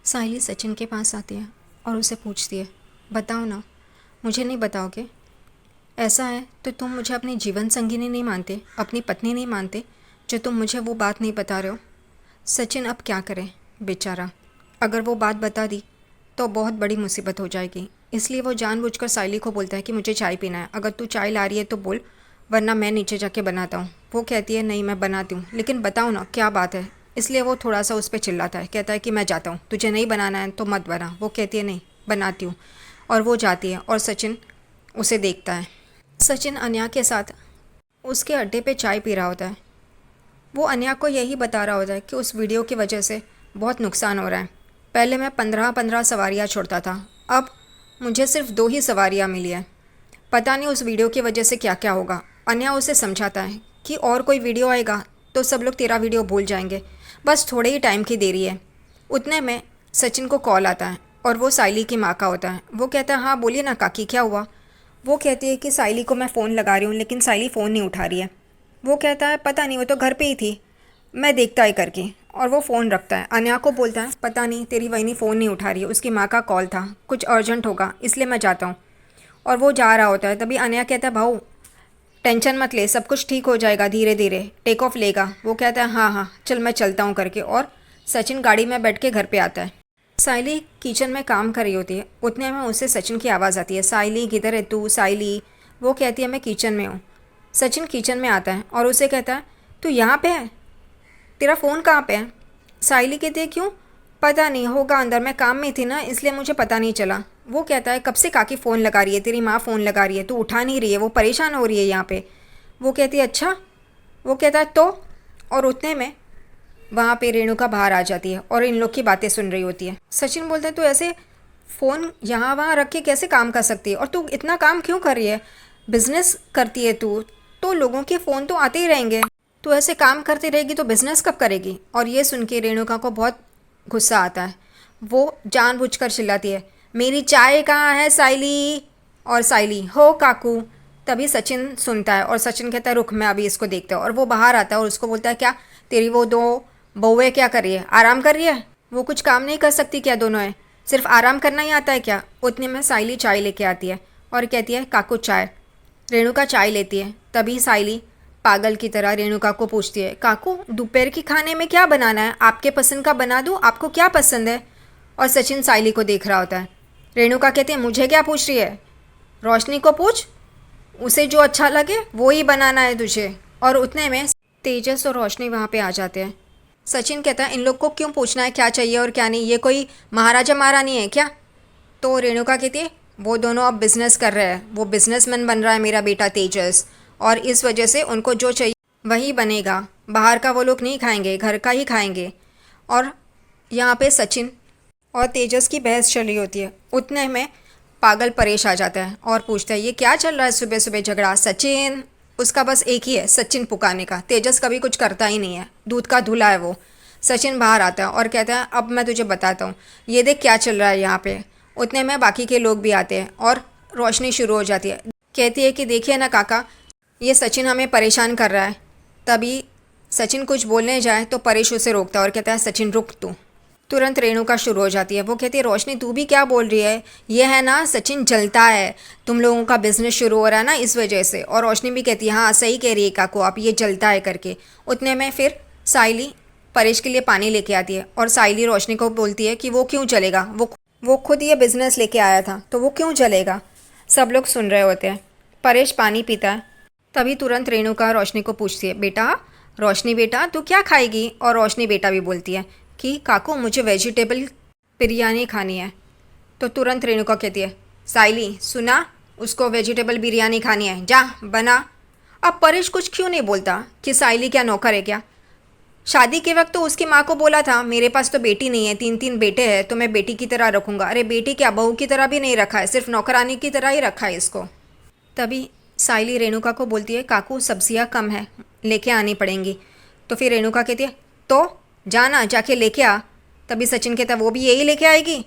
साहिली सचिन के पास आती है और उसे पूछती है, बताओ ना, मुझे नहीं बताओगे? ऐसा है तो तुम मुझे अपनी जीवन संगिनी नहीं मानते, अपनी पत्नी नहीं मानते, जो तुम मुझे वो बात नहीं बता रहे हो। सचिन अब क्या करे बेचारा, अगर वो बात बता दी तो बहुत बड़ी मुसीबत हो जाएगी। इसलिए वो जानबूझकर साहिली को बोलता है कि मुझे चाय पीना है, अगर तू चाय ला रही है तो बोल, वरना मैं नीचे जाके बनाता हूँ। वो कहती है नहीं मैं बनाती हूँ, लेकिन बताओ ना क्या बात है। इसलिए वो थोड़ा सा उस पर चिल्लाता है, कहता है कि मैं जाता हूँ, तुझे नहीं बनाना है तो मत बना। वो कहती है नहीं बनाती हूँ, और वो जाती है और सचिन उसे देखता है। सचिन अनया के साथ उसके अड्डे पे चाय पी रहा होता है। वो अनया को यही बता रहा होता है कि उस वीडियो की वजह से बहुत नुकसान हो रहा है। पहले मैं 15-15 सवारियाँ छोड़ता था, अब मुझे सिर्फ 2 ही सवारियाँ मिली है। पता नहीं उस वीडियो की वजह से क्या क्या होगा। अनया उसे समझाता है कि और कोई वीडियो आएगा तो सब लोग तेरा वीडियो भूल जाएंगे, बस थोड़े ही टाइम की देरी है। उतने में सचिन को कॉल आता है और वो साइली की माँ का होता है। वो कहता है हाँ बोलिए ना काकी, क्या हुआ? वो कहती है कि साइली को मैं फ़ोन लगा रही हूँ लेकिन साइली फ़ोन नहीं उठा रही है। वो कहता है पता नहीं, वो तो घर पे ही थी, मैं देखता है करके, और वो फ़ोन रखता है। अनया को बोलता है पता नहीं तेरी वहीनी फ़ोन नहीं उठा रही है, उसकी माँ का कॉल था, कुछ अर्जेंट होगा इसलिए मैं जाता हूँ। और वो जा रहा होता है, तभी अनया कहता है भाऊ टेंशन मत ले, सब कुछ ठीक हो जाएगा, धीरे धीरे टेक ऑफ लेगा। वो कहता है हाँ हाँ चल मैं चलता हूँ करके, और सचिन गाड़ी में बैठ के घर पे आता है। साइली किचन में काम कर रही होती है, उतने में उसे सचिन की आवाज़ आती है, साइली किधर है तू साइली? वो कहती है मैं किचन में हूँ। सचिन किचन में आता है और उसे कहता है तू यहाँ पे है, तेरा फ़ोन कहाँ पे है? साइली कहती है क्यों? पता नहीं, होगा अंदर, मैं काम में थी ना इसलिए मुझे पता नहीं चला। वो कहता है कब से काकी फ़ोन लगा रही है, तेरी माँ फ़ोन लगा रही है, तू उठा नहीं रही है, वो परेशान हो रही है यहाँ पे। वो कहती है अच्छा। वो कहता है तो, और उतने में वहाँ पे रेणुका बाहर आ जाती है और इन लोग की बातें सुन रही होती है। सचिन बोलता है तू ऐसे फ़ोन यहाँ वहाँ रख के कैसे काम कर सकती है, और तू इतना काम क्यों कर रही है? बिज़नेस करती है तू, तो लोगों के फ़ोन तो आते ही रहेंगे, तू ऐसे काम करती रहेगी तो बिज़नेस कब करेगी? और ये सुन के रेणुका को बहुत गुस्सा आता है। वो जानबूझकर चिल्लाती है मेरी चाय कहाँ है साइली? और साइली हो काकू। तभी सचिन सुनता है और सचिन कहता है रुक मैं अभी इसको देखता हूँ, और वो बाहर आता है और उसको बोलता है क्या तेरी वो 2 बहुएं क्या कर रही है, आराम कर रही है? वो कुछ काम नहीं कर सकती क्या दोनों है, सिर्फ आराम करना ही आता है क्या? उतने में साइली चाय लेके आती है और कहती है काकू चाय। रेणुका चाय लेती है, तभी साइली पागल की तरह रेणुका को पूछती है काकू दोपहर के खाने में क्या बनाना है, आपके पसंद का बना दूँ, आपको क्या पसंद है? और सचिन साइली को देख रहा होता है। रेणुका कहती है मुझे क्या पूछ रही है, रोशनी को पूछ, उसे जो अच्छा लगे वो ही बनाना है तुझे। और उतने में तेजस और रोशनी वहाँ पे आ जाते हैं। सचिन कहता है इन लोग को क्यों पूछना है क्या चाहिए और क्या नहीं, ये कोई महाराजा महारानी है क्या? तो रेणुका कहती है वो दोनों अब बिज़नेस कर रहे हैं, वो बिजनेसमैन बन रहा है मेरा बेटा तेजस, और इस वजह से उनको जो चाहिए वही बनेगा, बाहर का वो लोग नहीं खाएंगे, घर का ही खाएंगे। और यहाँ पे सचिन और तेजस की बहस चली होती है। उतने में पागल परेश आ जाता है और पूछता है ये क्या चल रहा है सुबह सुबह झगड़ा? सचिन, उसका बस एक ही है सचिन पुकारने का, तेजस कभी कुछ करता ही नहीं है, दूध का धुला है वो। सचिन बाहर आता है और कहता है अब मैं तुझे बताता हूँ, ये देख क्या चल रहा है यहाँ पे। उतने में बाकी के लोग भी आते हैं और रोशनी शुरू हो जाती है, कहती है कि देखिए ना काका, ये सचिन हमें परेशान कर रहा है। तभी सचिन कुछ बोलने जाए तो परेश उसे रोकता है और कहता है सचिन रुक तू। तुरंत रेणुका शुरू हो जाती है, वो कहती है रोशनी तू भी क्या बोल रही है, ये है ना सचिन जलता है, तुम लोगों का बिजनेस शुरू हो रहा है ना इस वजह से। और रोशनी भी कहती है हाँ सही कह रही है काकू आप, ये जलता है करके। उतने में फिर साइली परेश के लिए पानी लेके आती है और साइली रोशनी को बोलती है कि वो क्यों जलेगा, वो खुद ये बिज़नेस लेके आया था तो वो क्यों जलेगा। सब लोग सुन रहे होते हैं। परेश पानी पीता है, तभी तुरंत रेणुका रोशनी को पूछती है बेटा, रोशनी बेटा तू क्या खाएगी? और रोशनी बेटा भी बोलती है कि काकू मुझे वेजिटेबल बिरयानी खानी है। तो तुरंत रेणुका कहती है साइली सुना, उसको वेजिटेबल बिरयानी खानी है, जा बना। अब परेश कुछ क्यों नहीं बोलता कि साइली क्या नौकर है क्या? शादी के वक्त तो उसकी माँ को बोला था मेरे पास तो बेटी नहीं है, 3 बेटे हैं तो मैं बेटी की तरह रखूँगा। अरे बेटी क्या, बहू की तरह भी नहीं रखा है, सिर्फ नौकरानी की तरह ही रखा है इसको। तभी साइली रेणुका को बोलती है काकू सब्जियां कम है, लेके आनी पड़ेंगी। तो फिर रेणुका कहती है तो जाना जाके लेके आ। तभी सचिन कहता है वो भी यही लेके आएगी।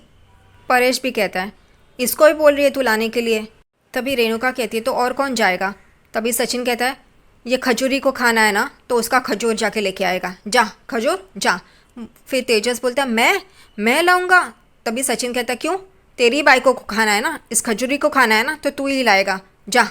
परेश भी कहता है इसको ही बोल रही है तू लाने के लिए। तभी रेणुका कहती है तो और कौन जाएगा? तभी सचिन कहता है ये खजूरी को खाना है ना तो उसका खजूर जाके लेके आएगा, जा खजूर जा। फिर तेजस बोलता है मैं लाऊंगा। तभी सचिन कहता है क्यों, तेरी बाइकों को खाना है ना, इस खजूरी को खाना है ना, तो तू ही लाएगा, जा।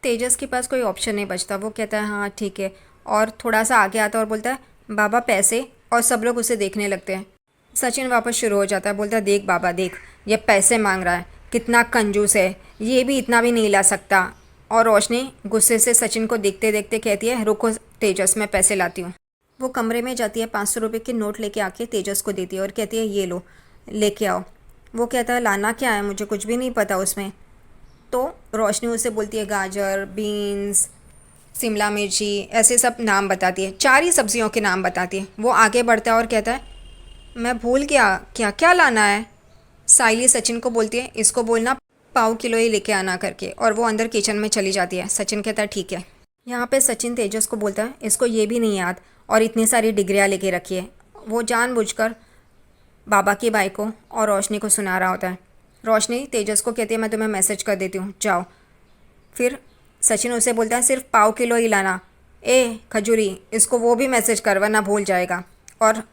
तेजस के पास कोई ऑप्शन नहीं बचता, वो कहता है हाँ ठीक है, और थोड़ा सा आगे आता है और बोलता है बाबा पैसे, और सब लोग उसे देखने लगते हैं। सचिन वापस शुरू हो जाता है, बोलता है देख बाबा देख, ये पैसे मांग रहा है, कितना कंजूस है, ये भी इतना भी नहीं ला सकता। और रोशनी गुस्से से सचिन को देखते देखते कहती है रुको तेजस, मैं पैसे लाती हूँ। वो कमरे में जाती है, 500 रुपये के नोट लेके आके तेजस को देती है और कहती है ये लो, लेके आओ। वो कहता है लाना क्या है, मुझे कुछ भी नहीं पता उसमें। तो रोशनी उसे बोलती है गाजर, बीन्स, शिमला मिर्ची, ऐसे सब नाम बताती है, 4 ही सब्जियों के नाम बताती है। वो आगे बढ़ता है और कहता है मैं भूल गया, क्या क्या लाना है। साइली सचिन को बोलती है इसको बोलना पाव किलो ही लेके आना करके, और वो अंदर किचन में चली जाती है। सचिन कहता है ठीक है। यहाँ पे सचिन तेजस को बोलता है इसको ये भी नहीं याद, और इतनी सारी डिग्रियाँ लेके रखी है। वो जानबूझकर बाबा की बाई को और रोशनी को सुना रहा होता है। रोशनी तेजस को कहती है मैं तुम्हें मैसेज कर देती हूँ, जाओ। फिर सचिन उसे बोलता है सिर्फ पाव किलो ही लाना, ए खजूरी, इसको वो भी मैसेज कर वरना भूल जाएगा। और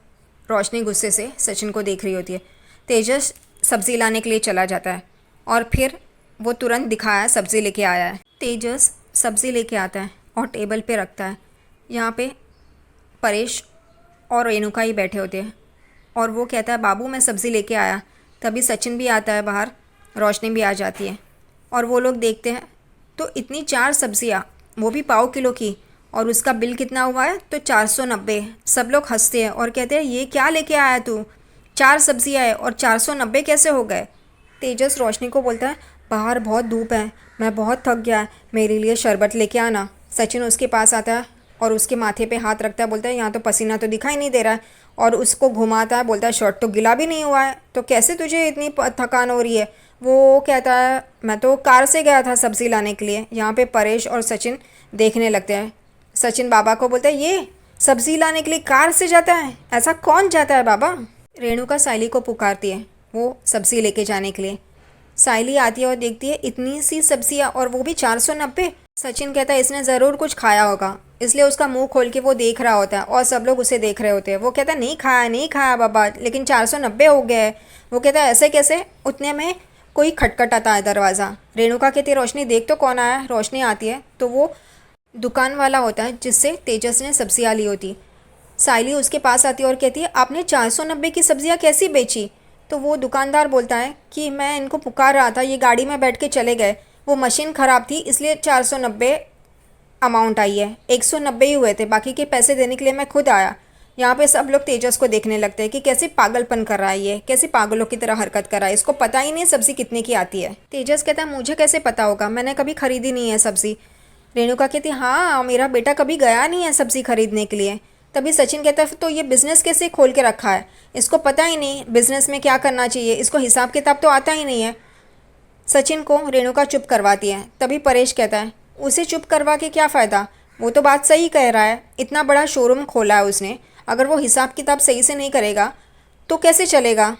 रोशनी गुस्से से सचिन को देख रही होती है। तेजस सब्ज़ी लाने के लिए चला जाता है, और फिर वो तुरंत दिखाया सब्ज़ी लेके आया है। तेजस सब्ज़ी लेके आता है और टेबल पे रखता है। यहाँ पे परेश और रेणुका ही बैठे होते हैं, और वो कहता है बाबू मैं सब्ज़ी लेके आया। तभी सचिन भी आता है बाहर, रोशनी भी आ जाती है, और वो लोग देखते हैं तो इतनी 4 सब्ज़ियाँ, वो भी पाव किलो की, और उसका बिल कितना हुआ है तो 490। सब लोग हंसते हैं और कहते हैं ये क्या लेके आया तू, 4 सब्ज़ियाँ है और 490 कैसे हो गए। तेजस रोशनी को बोलता है बाहर बहुत धूप है, मैं बहुत थक गया है, मेरे लिए शरबत लेके आना। सचिन उसके पास आता है और उसके माथे पे हाथ रखता है, बोलता है यहाँ तो पसीना तो दिखाई नहीं दे रहा है, और उसको घुमाता है, बोलता है शर्ट तो गिला भी नहीं हुआ है, तो कैसे तुझे इतनी थकान हो रही है। वो कहता है मैं तो कार से गया था सब्ज़ी लाने के लिए। यहाँ पे परेश और सचिन देखने लगते हैं। सचिन बाबा को बोलता है ये सब्ज़ी लाने के लिए कार से जाता है, ऐसा कौन जाता है बाबा। रेणुका साइली को पुकारती है वो सब्ज़ी लेके जाने के लिए। साइली आती है और देखती है इतनी सी सब्जियाँ, और वो भी 490। सचिन कहता है इसने ज़रूर कुछ खाया होगा, इसलिए उसका मुंह खोल के वो देख रहा होता है, और सब लोग उसे देख रहे होते हैं। वो कहता है नहीं खाया बाबा, लेकिन 490 हो गए। वो कहता है ऐसे कैसे। उतने में कोई खटखट आता है दरवाज़ा। रेणुका कहती है रोशनी देख तो कौन आया। रोशनी आती है तो वो दुकान वाला होता है जिससे तेजस ने सब्जियाँ ली होती। साइली उसके पास आती है और कहती है आपने 490 की सब्जियाँ कैसी बेची। तो वो दुकानदार बोलता है कि मैं इनको पुकार रहा था, ये गाड़ी में बैठ के चले गए, वो मशीन ख़राब थी इसलिए 490 अमाउंट आई है, 190 ही हुए थे, बाकी के पैसे देने के लिए मैं खुद आया। यहाँ पे सब लोग तेजस को देखने लगते हैं कि कैसे पागलपन कर रहा है, ये कैसे पागलों की तरह हरकत कर रहा है, इसको पता ही नहीं सब्ज़ी कितने की आती है। तेजस कहता है मुझे कैसे पता होगा, मैंने कभी खरीदी नहीं है सब्ज़ी। रेणुका कहती है हाँ मेरा बेटा कभी गया नहीं है सब्ज़ी खरीदने के लिए। तभी सचिन कहता है तो ये बिज़नेस कैसे खोल के रखा है, इसको पता ही नहीं बिज़नेस में क्या करना चाहिए, इसको हिसाब किताब तो आता ही नहीं है। सचिन को रेणुका चुप करवाती है। तभी परेश कहता है उसे चुप करवा के क्या फ़ायदा, वो तो बात सही कह रहा है, इतना बड़ा शोरूम खोला है उसने, अगर वो हिसाब किताब सही से नहीं करेगा तो कैसे चलेगा।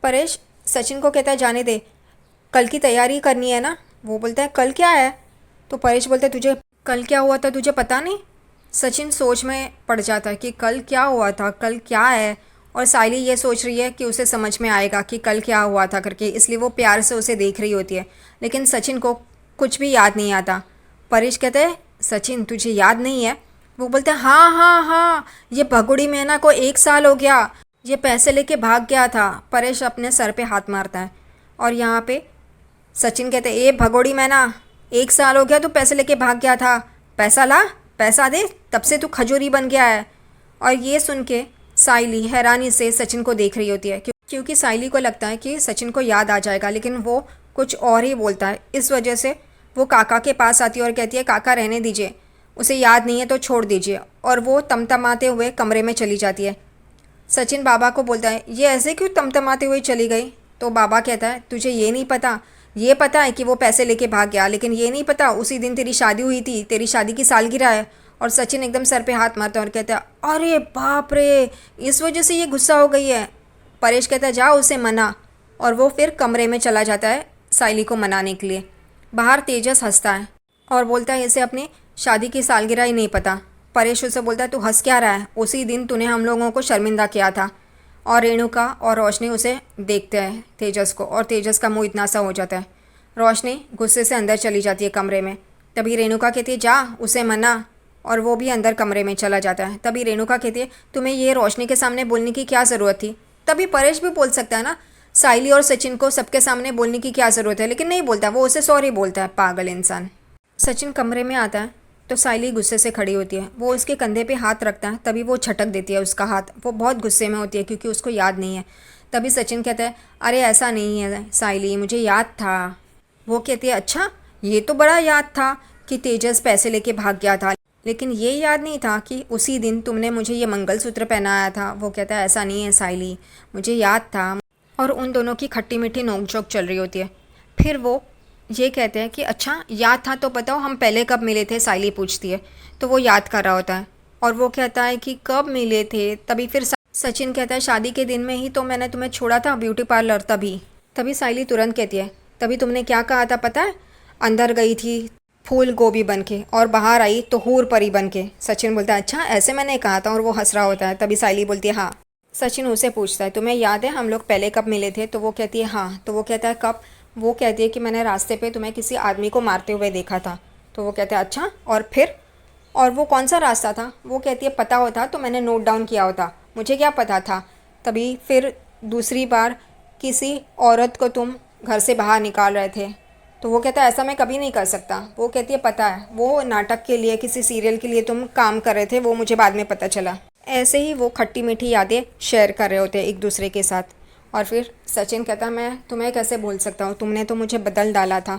परेश सचिन को कहता है जाने दे, कल की तैयारी करनी है ना। वो बोलता है कल क्या है। तो परेश बोलता है तुझे कल क्या हुआ था तुझे पता नहीं। सचिन सोच में पड़ जाता है कि कल क्या हुआ था, कल क्या है, और साइली ये सोच रही है कि उसे समझ में आएगा कि कल क्या हुआ था करके, इसलिए वो प्यार से उसे देख रही होती है, लेकिन सचिन को कुछ भी याद नहीं आता। परेश कहते हैं सचिन तुझे याद नहीं है। वो बोलते हैं हाँ हाँ हाँ, ये भगोड़ी मैना को 1 साल हो गया, ये पैसे लेके भाग गया था। परेश अपने सर पे हाथ मारता है, और यहाँ पे सचिन कहते हैं ए भगोड़ी मैना, 1 साल हो गया तू पैसे लेके भाग गया था, पैसा ला, पैसा दे, तब से तू खजूरी बन गया है। और ये सुन के साइली हैरानी से सचिन को देख रही होती है, क्योंकि साइली को लगता है कि सचिन को याद आ जाएगा, लेकिन वो कुछ और ही बोलता है। इस वजह से वो काका के पास आती है और कहती है काका रहने दीजिए, उसे याद नहीं है तो छोड़ दीजिए, और वो तमतमाते हुए कमरे में चली जाती है। सचिन बाबा को बोलता है ये ऐसे क्यों तमतमाते हुए चली गई। तो बाबा कहता है तुझे ये नहीं पता, ये पता है कि वो पैसे लेके भाग गया, लेकिन ये नहीं पता उसी दिन तेरी शादी हुई थी, तेरी शादी की सालगिरह है। और सचिन एकदम सर पे हाथ मारता है और कहता है अरे बाप रे, इस वजह से ये गुस्सा हो गई है। परेश कहता है जा उसे मना, और वो फिर कमरे में चला जाता है साइली को मनाने के लिए। बाहर तेजस हंसता है और बोलता है इसे अपनी शादी की सालगिरह ही नहीं पता, परेश उसे बोलता है, तू हंस क्या रहा है, उसी दिन तूने हम लोगों को शर्मिंदा किया था। और रेणुका और रोशनी उसे देखते हैं, तेजस को, और तेजस का मुंह इतना सा हो जाता है। रोशनी गुस्से से अंदर चली जाती है कमरे में। तभी रेणुका कहती है, जा उसे मना, और वो भी अंदर कमरे में चला जाता है। तभी रेणुका कहती है, तुम्हें ये रोशनी के सामने बोलने की क्या ज़रूरत थी। तभी परेश भी बोल सकता है ना, साइली और सचिन को सबके सामने बोलने की क्या ज़रूरत है, लेकिन नहीं बोलता, वो उसे सॉरी बोलता है, पागल इंसान। सचिन कमरे में आता है तो साइली गुस्से से खड़ी होती है। वो उसके कंधे पे हाथ रखता है, तभी वो झटक देती है उसका हाथ। वो बहुत गुस्से में होती है क्योंकि उसको याद नहीं है। तभी सचिन कहता है, अरे ऐसा नहीं है साइली, मुझे याद था। वो कहती है, अच्छा ये तो बड़ा याद था कि तेजस पैसे लेके भाग गया था, लेकिन ये याद नहीं था कि उसी दिन तुमने मुझे ये मंगलसूत्र पहनाया था। वो कहता है, ऐसा नहीं है साइली, मुझे याद था। और उन दोनों की खट्टी मीठी नोक-झोंक चल रही होती है। फिर वो ये कहते हैं कि अच्छा याद था तो बताओ हम पहले कब मिले थे, साइली पूछती है। तो वो याद कर रहा होता है और वो कहता है कि कब मिले थे। तभी फिर सचिन कहता है, शादी के दिन में ही तो मैंने तुम्हें छोड़ा था ब्यूटी पार्लर। तभी साइली तुरंत कहती है, तभी तुमने क्या कहा था पता है, अंदर गई थी फूल गोभी बन के और बाहर आई तो हूर परी बन के। सचिन बोलता है, अच्छा ऐसे मैंने कहा था, और वो हंस रहा होता है। तभी साइली बोलती है, हाँ। सचिन उसे पूछता है, तुम्हें याद है हम लोग पहले कब मिले थे। तो वो कहती है, हाँ। तो वो कहता है, कब। वो कहती है कि मैंने रास्ते पे तुम्हें किसी आदमी को मारते हुए देखा था। तो वो कहता है, अच्छा और फिर, और वो कौन सा रास्ता था। वो कहती है, पता होता तो मैंने नोट डाउन किया होता, मुझे क्या पता था। तभी फिर दूसरी बार किसी औरत को तुम घर से बाहर निकाल रहे थे। तो वो कहता है, ऐसा मैं कभी नहीं कर सकता। वो कहती है, पता है वो नाटक के लिए, किसी सीरियल के लिए तुम काम कर रहे थे, वो मुझे बाद में पता चला। ऐसे ही वो खट्टी मीठी यादें शेयर कर रहे होते हैं एक दूसरे के साथ। और फिर सचिन कहता है, मैं तुम्हें कैसे भूल सकता हूँ, तुमने तो मुझे बदल डाला था।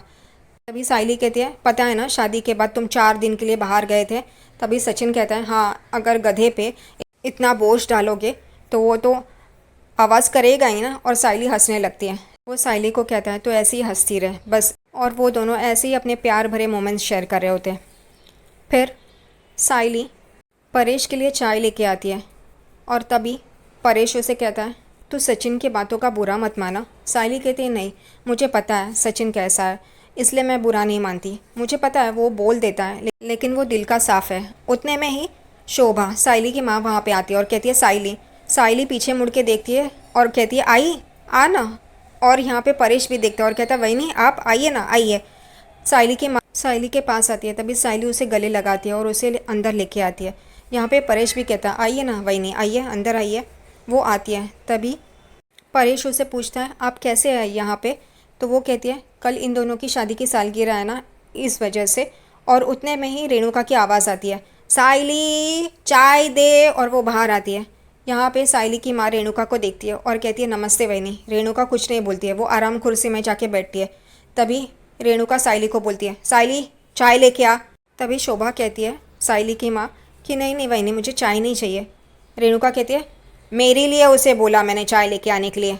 तभी साइली कहती है, पता है ना शादी के बाद तुम 4 दिन के लिए बाहर गए थे। तभी सचिन कहता है, हाँ अगर गधे पे इतना बोझ डालोगे तो वो तो आवाज़ करेगा ही ना। और साइली हंसने लगती है। वो साइली को कहता है, तो ऐसे ही हंसती रहे बस। और वो दोनों ऐसे ही अपने प्यार भरे मोमेंट्स शेयर कर रहे होते हैं। फिर साइली परेश के लिए चाय लेके आती है और तभी परेश उसे कहता है, तू सचिन की बातों का बुरा मत माना। साइली कहती है, नहीं मुझे पता है सचिन कैसा है, इसलिए मैं बुरा नहीं मानती। मुझे पता है वो बोल देता है, लेकिन वो दिल का साफ़ है। उतने में ही शोभा, साइली की माँ, वहाँ पे आती है और कहती है, साइली। साइली पीछे मुड़ के देखती है और कहती है, आई आ ना। और यहाँ पे परेश भी देखता है और कहता है, वही नहीं आप आइए ना, आइए। साइली की माँ साइली के पास आती है। तभी साइली उसे गले लगाती है और उसे अंदर लेके आती है। यहाँ पे परेश भी कहता है, आइए ना वही नहीं, आइए अंदर आइए। वो आती है। तभी परेश उसे पूछता है, आप कैसे आए यहाँ पे। तो वो कहती है, कल इन दोनों की शादी की सालगिरह है ना, इस वजह से। और उतने में ही रेणुका की आवाज़ आती है, साइली चाय दे। और वो बाहर आती है। यहाँ पे साइली की माँ रेणुका को देखती है और कहती है, नमस्ते वैनी। रेणुका कुछ नहीं बोलती है, वो आराम कुर्सी में जाके बैठती है। तभी रेणुका साइली को बोलती है, साइली चाय लेके आ। तभी शोभा कहती है साइली की माँ कि नहीं नहीं वैनी, मुझे चाय नहीं चाहिए। रेणुका कहती है, मेरे लिए उसे बोला मैंने चाय लेके आने के लिए।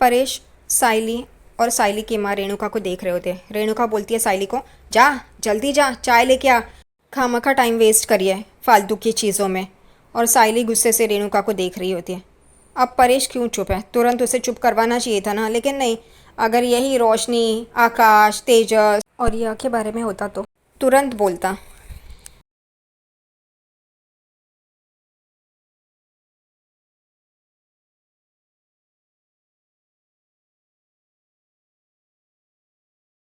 परेश, साइली और साइली की माँ रेणुका को देख रहे होते हैं। रेणुका बोलती है साइली को, जा जल्दी जा चाय लेके आ, खामखा टाइम वेस्ट करिए फालतू की चीज़ों में। और साइली गुस्से से रेणुका को देख रही होती है। अब परेश क्यों चुप है, तुरंत उसे चुप करवाना चाहिए था ना, लेकिन नहीं। अगर यही रोशनी, आकाश, तेजस और रिया के बारे में होता तो तुरंत बोलता।